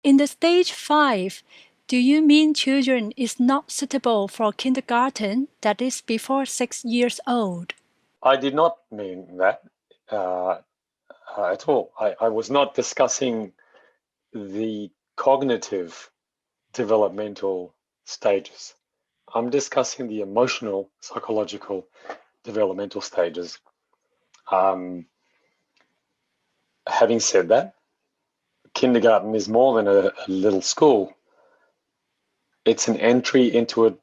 In the stage 5, do you mean children is not suitable for kindergarten, that is before 6 years old? I did not mean that at all. I was not discussing the cognitive developmental stages. I'm discussing the emotional, psychological developmental stages. Having said that, kindergarten is more than a little school. It's an entry into a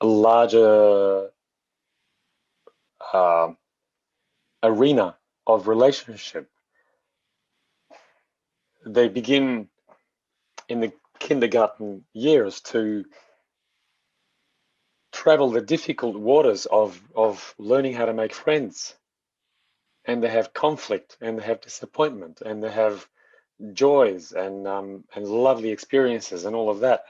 larger uh, arena of relationship. They begin in the kindergarten years to travel the difficult waters of learning how to make friends. And they have conflict, and they have disappointment, and they have joys and lovely experiences and all of that.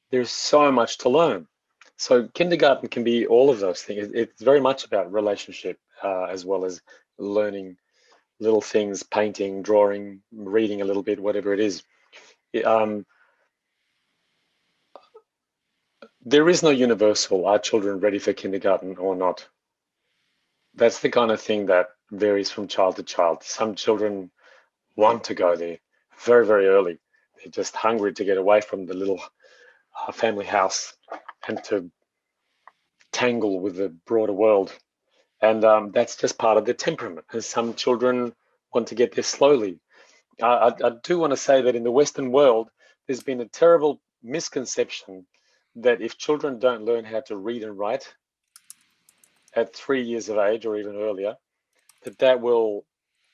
There's so much to learn. So kindergarten can be all of those things. It's very much about relationship as well as learning little things, painting, drawing, reading a little bit, whatever it is. There is no universal, are children ready for kindergarten or not? That's the kind of thing that varies from child to child. Some children want to go there very, very early. They're just hungry to get away from the little family house and to tangle with the broader world. And that's just part of their temperament. And some children want to get there slowly. I do want to say that in the Western world, there's been a terrible misconception that if children don't learn how to read and write at 3 years of age or even earlier, that will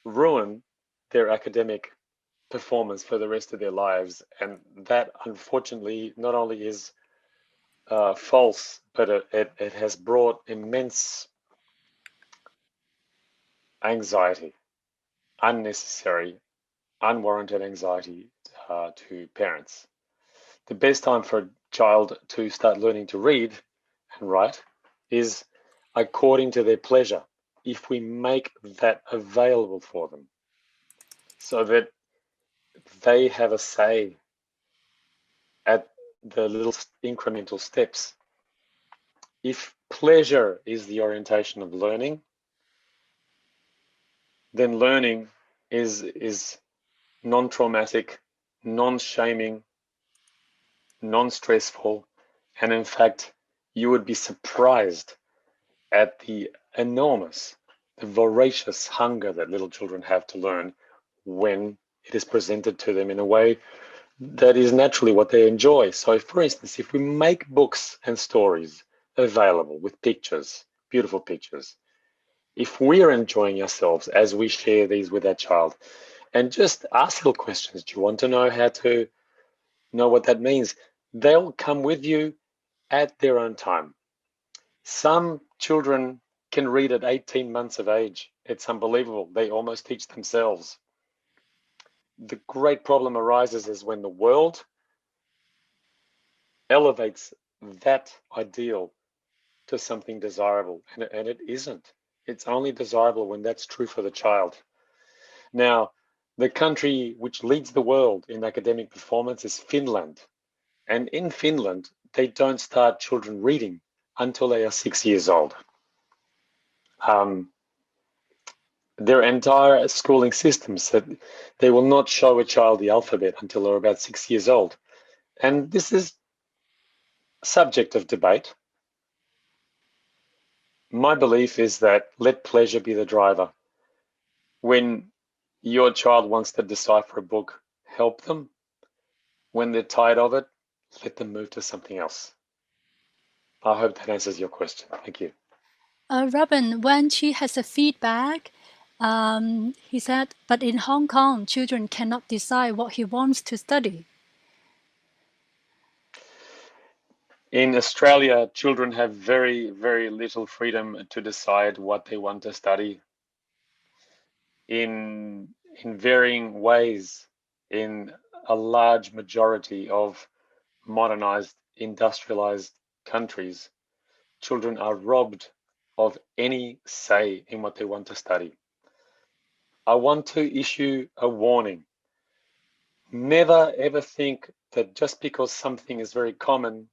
ruin their academic performance for the rest of their lives. And that, unfortunately, not only is false, but it has brought immense anxiety, unnecessary, unwarranted anxiety to parents. The best time for a child to start learning to read and write is according to their pleasure, if we make that available for them so that they have a say at the little incremental steps. If pleasure is the orientation of learning, then learning is non-traumatic, non-shaming, non-stressful, and in fact, you would be surprised at the enormous, the voracious hunger that little children have to learn when it is presented to them in a way that is naturally what they enjoy. So, for instance, if we make books and stories available with pictures, beautiful pictures, if we're enjoying ourselves as we share these with our child, and just ask little questions, do you want to know how to know what that means? They'll come with you at their own time. Some children can read at 18 months of age. It's unbelievable. They almost teach themselves. The great problem arises is when the world elevates that ideal to something desirable, and it isn't. It's only desirable when that's true for the child. Now, the country which leads the world in academic performance is Finland. And in Finland, they don't start children reading until they are 6 years old. Their entire schooling system said they will not show a child the alphabet until they're about 6 years old. And this is subject of debate. My belief is that let pleasure be the driver. When your child wants to decipher a book, help them. When they're tired of it, let them move to something else. I hope that answers your question. Thank you. Robin, when she has a feedback, he said, but in Hong Kong, children cannot decide what he wants to study. In Australia, children have very, very little freedom to decide what they want to study in varying ways. In a large majority of modernized, industrialized countries, children are robbed of any say in what they want to study. I want to issue a warning. Never ever think that just because something is very common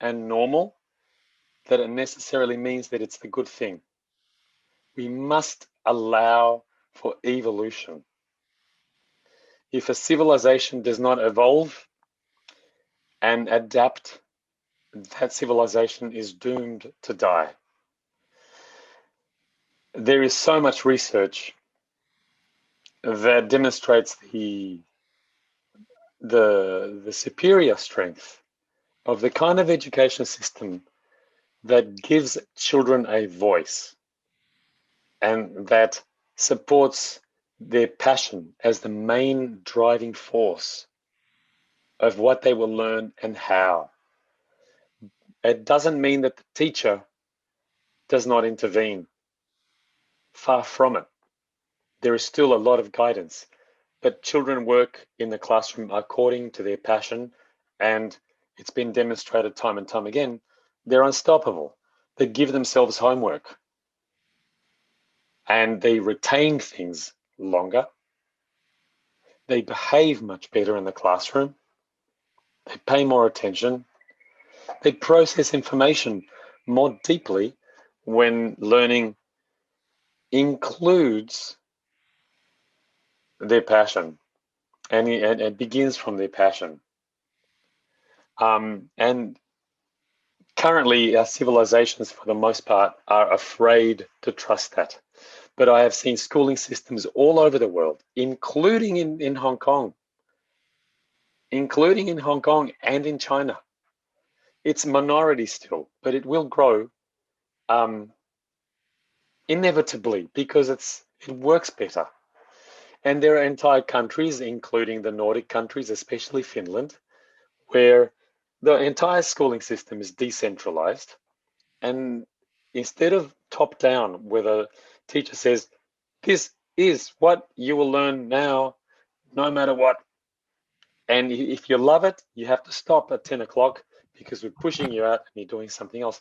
and normal, that it necessarily means that it's the good thing. We must allow for evolution. If a civilization does not evolve and adapt, that civilization is doomed to die. There is so much research that demonstrates the superior strength of the kind of education system that gives children a voice and that supports their passion as the main driving force of what they will learn and how. It doesn't mean that the teacher does not intervene. Far from it. There is still a lot of guidance, but children work in the classroom according to their passion, and it's been demonstrated time and time again, they're unstoppable. They give themselves homework and they retain things longer. They behave much better in the classroom. They pay more attention. They process information more deeply when learning includes their passion and it begins from their passion. And currently, our civilizations, for the most part, are afraid to trust that. But I have seen schooling systems all over the world, including in Hong Kong, and in China. It's a minority still, but it will grow inevitably because it works better. And there are entire countries, including the Nordic countries, especially Finland, where the entire schooling system is decentralized. And instead of top down, where the teacher says, this is what you will learn now, no matter what. And if you love it, you have to stop at 10 o'clock because we're pushing you out and you're doing something else.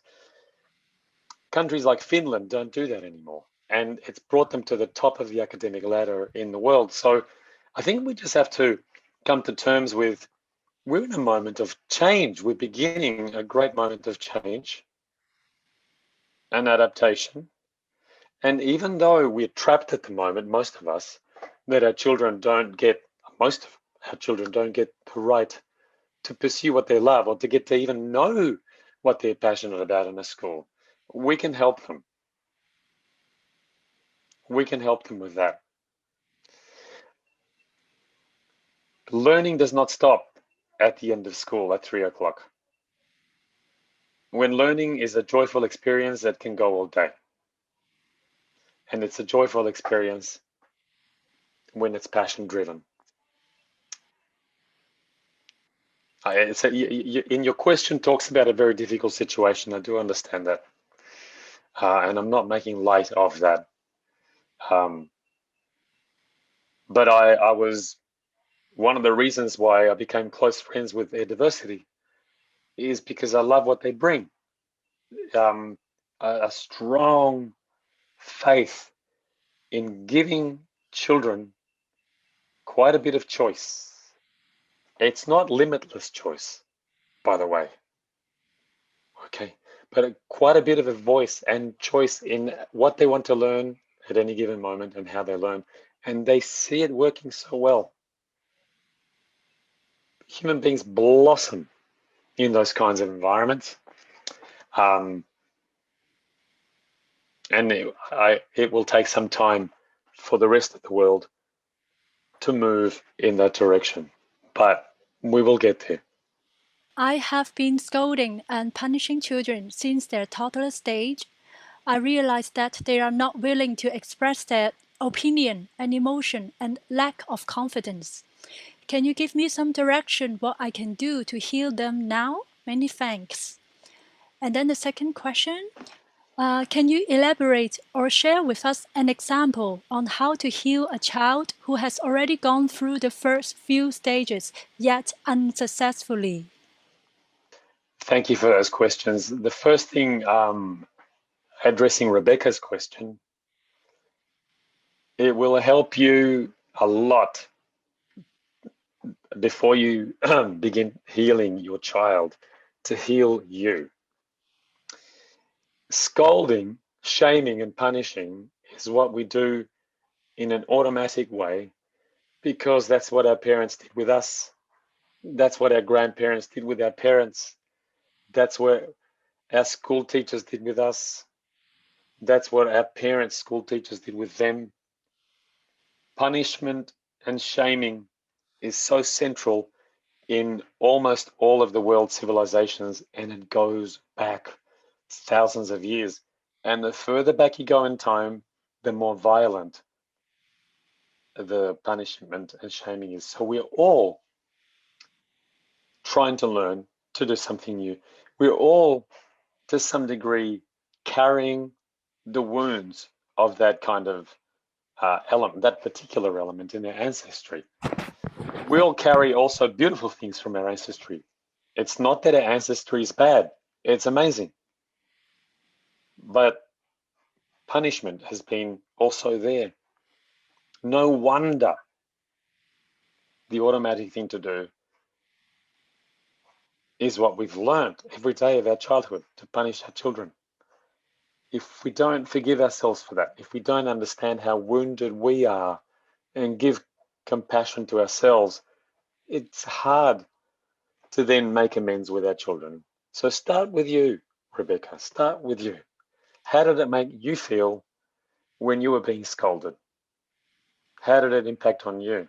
Countries like Finland don't do that anymore. And it's brought them to the top of the academic ladder in the world. So I think we just have to come to terms with, we're in a moment of change. We're beginning a great moment of change and adaptation. And even though we're trapped at the moment, most of us, that most of our children don't get the right to pursue what they love or to get to even know what they're passionate about in a school, we can help them. We can help them with that. Learning does not stop at the end of school at 3 o'clock. When learning is a joyful experience that can go all day. And it's a joyful experience when it's passion driven. In your question talks about a very difficult situation. I do understand that. And I'm not making light of that. But I was, one of the reasons why I became close friends with Air Diversity is because I love what they bring. A strong faith in giving children quite a bit of choice. It's not limitless choice, by the way. Okay, but quite a bit of a voice and choice in what they want to learn at any given moment and how they learn. And they see it working so well. Human beings blossom in those kinds of environments. And it will take some time for the rest of the world to move in that direction, but we will get there. I have been scolding and punishing children since their toddler stage. I realize that they are not willing to express their opinion and emotion and lack of confidence. Can you give me some direction what I can do to heal them now? Many thanks. And then the second question, can you elaborate or share with us an example on how to heal a child who has already gone through the first few stages, yet unsuccessfully? Thank you for those questions. The first thing, addressing Rebecca's question, it will help you a lot before you begin healing your child, to heal you. Scolding, shaming, and punishing is what we do in an automatic way because that's what our parents did with us. That's what our grandparents did with our parents. That's what our school teachers did with us. That's what our parents' school teachers did with them. Punishment and shaming is so central in almost all of the world's civilizations, and it goes back thousands of years. And the further back you go in time, the more violent the punishment and shaming is. So we're all trying to learn to do something new. We're all, to some degree, carrying the wounds of that kind of element, that particular element in our ancestry. We all carry also beautiful things from our ancestry. It's not that our ancestry is bad, it's amazing. But punishment has been also there. No wonder the automatic thing to do is what we've learned every day of our childhood, to punish our children. If we don't forgive ourselves for that, if we don't understand how wounded we are and give compassion to ourselves, it's hard to then make amends with our children. So start with you, Rebecca. Start with you. How did it make you feel when you were being scolded? How did it impact on you?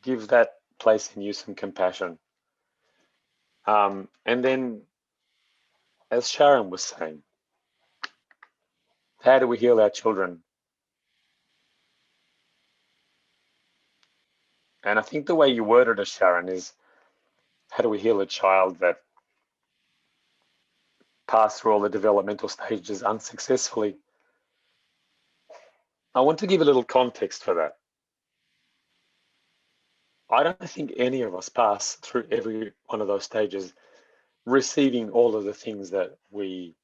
Give that place in you some compassion. And then, as Sharon was saying, how do we heal our children? And I think the way you worded it, Sharon, is how do we heal a child that passed through all the developmental stages unsuccessfully? I want to give a little context for that. I don't think any of us pass through every one of those stages receiving all of the things that we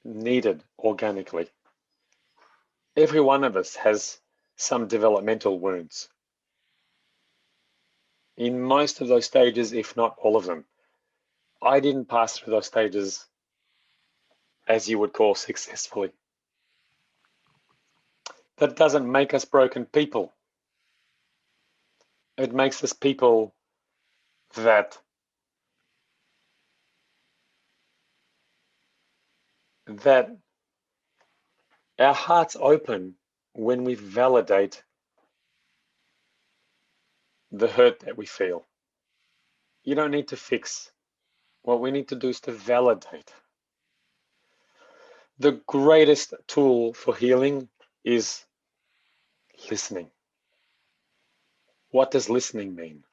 needed organically. Every one of us has some developmental wounds. In most of those stages, if not all of them. I didn't pass through those stages, as you would call, successfully. That doesn't make us broken people. It makes us people that our hearts open when we validate the hurt that we feel. You don't need to fix. What we need to do is to validate. The greatest tool for healing is listening. What does listening mean?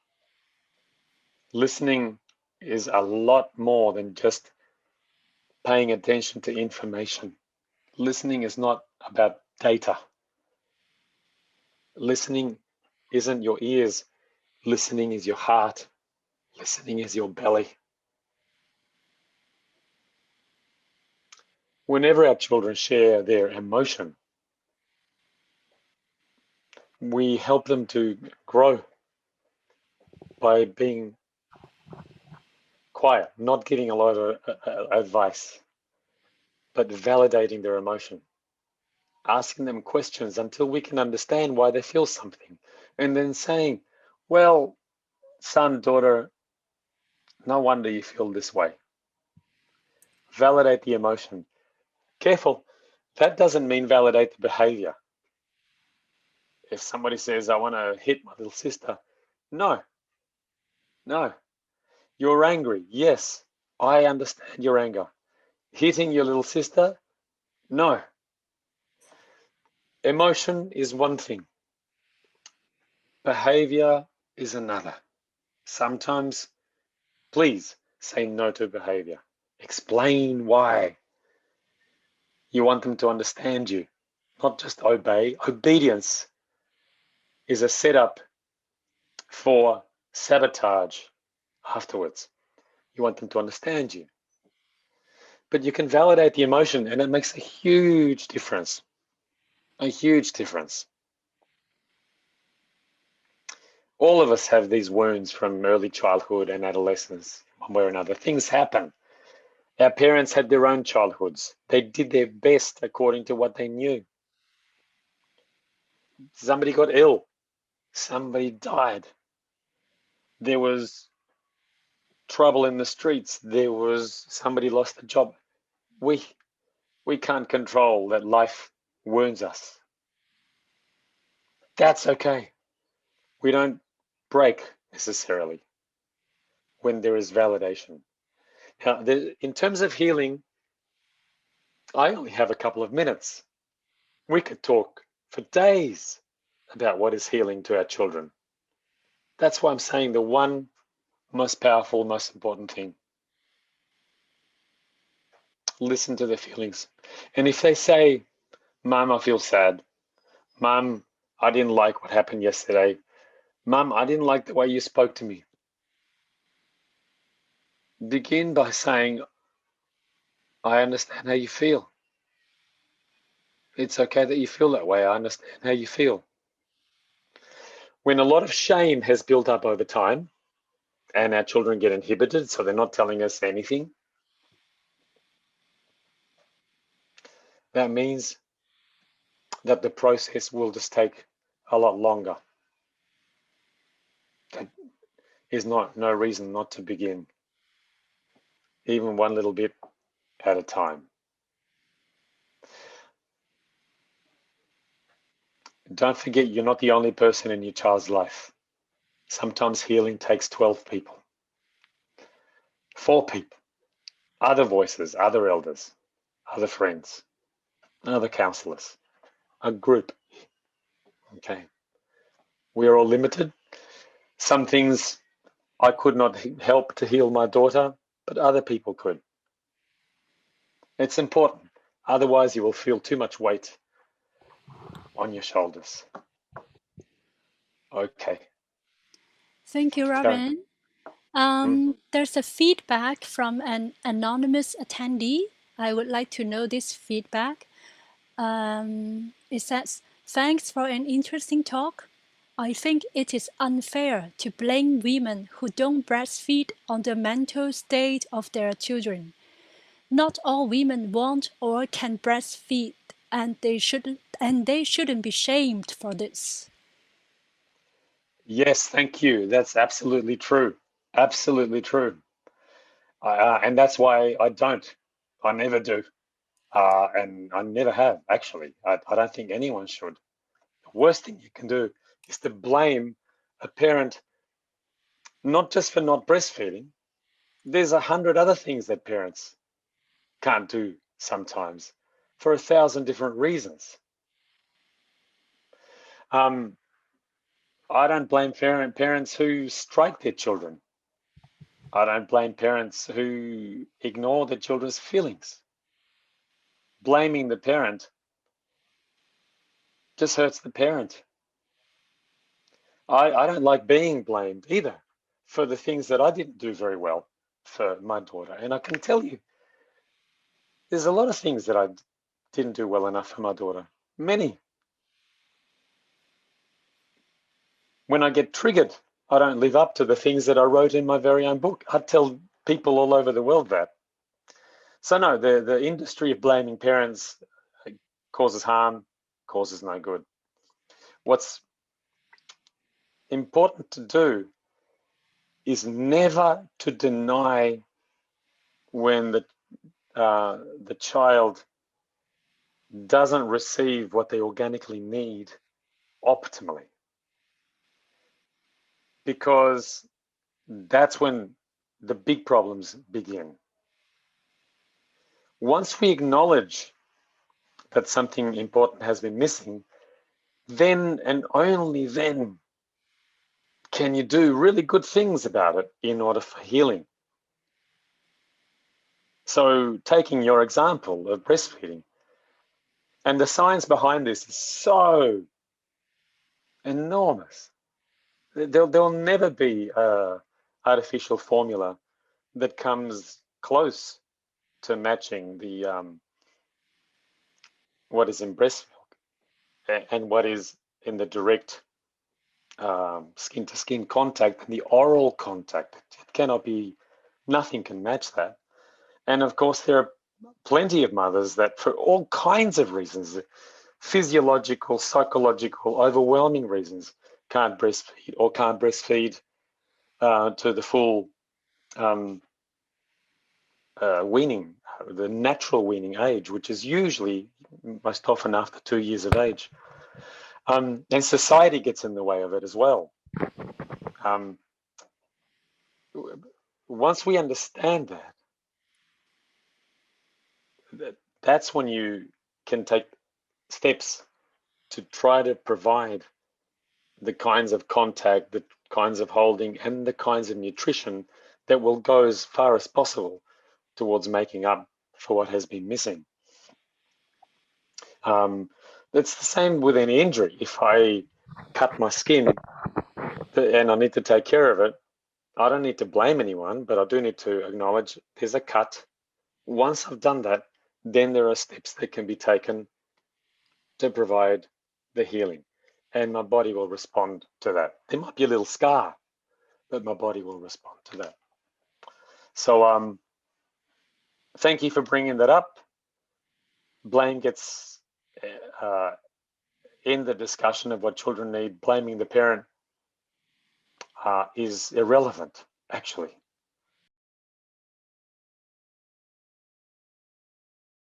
Listening is a lot more than just paying attention to information. Listening is not about data. Listening isn't your ears. Listening is your heart. Listening is your belly. Whenever our children share their emotion, we help them to grow by being quiet, not giving a lot of advice, but validating their emotion, asking them questions until we can understand why they feel something, and then saying, well, son, daughter, no wonder you feel this way. Validate the emotion. Careful, that doesn't mean validate the behavior. If somebody says, I want to hit my little sister, no. You're angry. Yes, I understand your anger. Hitting your little sister, no. Emotion is one thing. Behavior is another. Sometimes, please say no to behavior. Explain why. You want them to understand you, not just obey. Obedience is a setup for sabotage afterwards. You want them to understand you. But you can validate the emotion, and it makes a huge difference. A huge difference. All of us have these wounds from early childhood and adolescence, one way or another. Things happen. Our parents had their own childhoods. They did their best according to what they knew. Somebody got ill. Somebody died. There was trouble in the streets. There was somebody lost a job. We can't control that life wounds us. That's okay. We don't break necessarily when there is validation. Now, in terms of healing, I only have a couple of minutes. We could talk for days about what is healing to our children. That's why I'm saying the one most powerful, most important thing. Listen to their feelings. And if they say, Mum, I feel sad. Mum, I didn't like what happened yesterday. Mum, I didn't like the way you spoke to me. Begin by saying, I understand how you feel. It's okay that you feel that way. I understand how you feel. When a lot of shame has built up over time and our children get inhibited, so they're not telling us anything, that means that the process will just take a lot longer. That is no reason not to begin, even one little bit at a time. Don't forget, you're not the only person in your child's life. Sometimes healing takes 12 people, 4 people, other voices, other elders, other friends, other counselors, a group. Okay. We are all limited. Some things I could not help to heal my daughter, but other people could. It's important. Otherwise, you will feel too much weight on your shoulders. Okay. Thank you, Karen. Robin. Mm. There's a feedback from an anonymous attendee. I would like to know this feedback. It says, thanks for an interesting talk. I think it is unfair to blame women who don't breastfeed on the mental state of their children. Not all women want or can breastfeed, and they shouldn't be shamed for this. Yes, thank you. That's absolutely true. Absolutely true. And that's why I don't. I never do. And I never have, actually. I don't think anyone should. The worst thing you can do is to blame a parent, not just for not breastfeeding. There's 100 other things that parents can't do sometimes for 1,000 different reasons. I don't blame parents who strike their children. I don't blame parents who ignore their children's feelings. Blaming the parent just hurts the parent. I don't like being blamed either for the things that I didn't do very well for my daughter. And I can tell you, there's a lot of things that I didn't do well enough for my daughter. Many. When I get triggered, I don't live up to the things that I wrote in my very own book. I tell people all over the world that. So no, the industry of blaming parents causes harm, causes no good. What's important to do is never to deny when the child doesn't receive what they organically need optimally, because that's when the big problems begin. Once we acknowledge that something important has been missing, then and only then can you do really good things about it in order for healing. So taking your example of breastfeeding, and the science behind this is so enormous. There'll never be an artificial formula that comes close to matching the what is in breast milk and what is in the direct skin-to-skin contact and the oral contact. It cannot be, nothing can match that. And of course, there are plenty of mothers that, for all kinds of reasons, physiological, psychological, overwhelming reasons, can't breastfeed or can't breastfeed to the full weaning, the natural weaning age, which is usually most often after 2 years of age. And society gets in the way of it as well. Once we understand that's when you can take steps to try to provide the kinds of contact, the kinds of holding, and the kinds of nutrition that will go as far as possible towards making up for what has been missing. It's the same with any injury. If I cut my skin and I need to take care of it, I don't need to blame anyone, but I do need to acknowledge there's a cut. Once I've done that, then there are steps that can be taken to provide the healing, and my body will respond to that. There might be a little scar, but my body will respond to that. So thank you for bringing that up. Blame gets in the discussion of what children need. Blaming the parent is irrelevant, actually.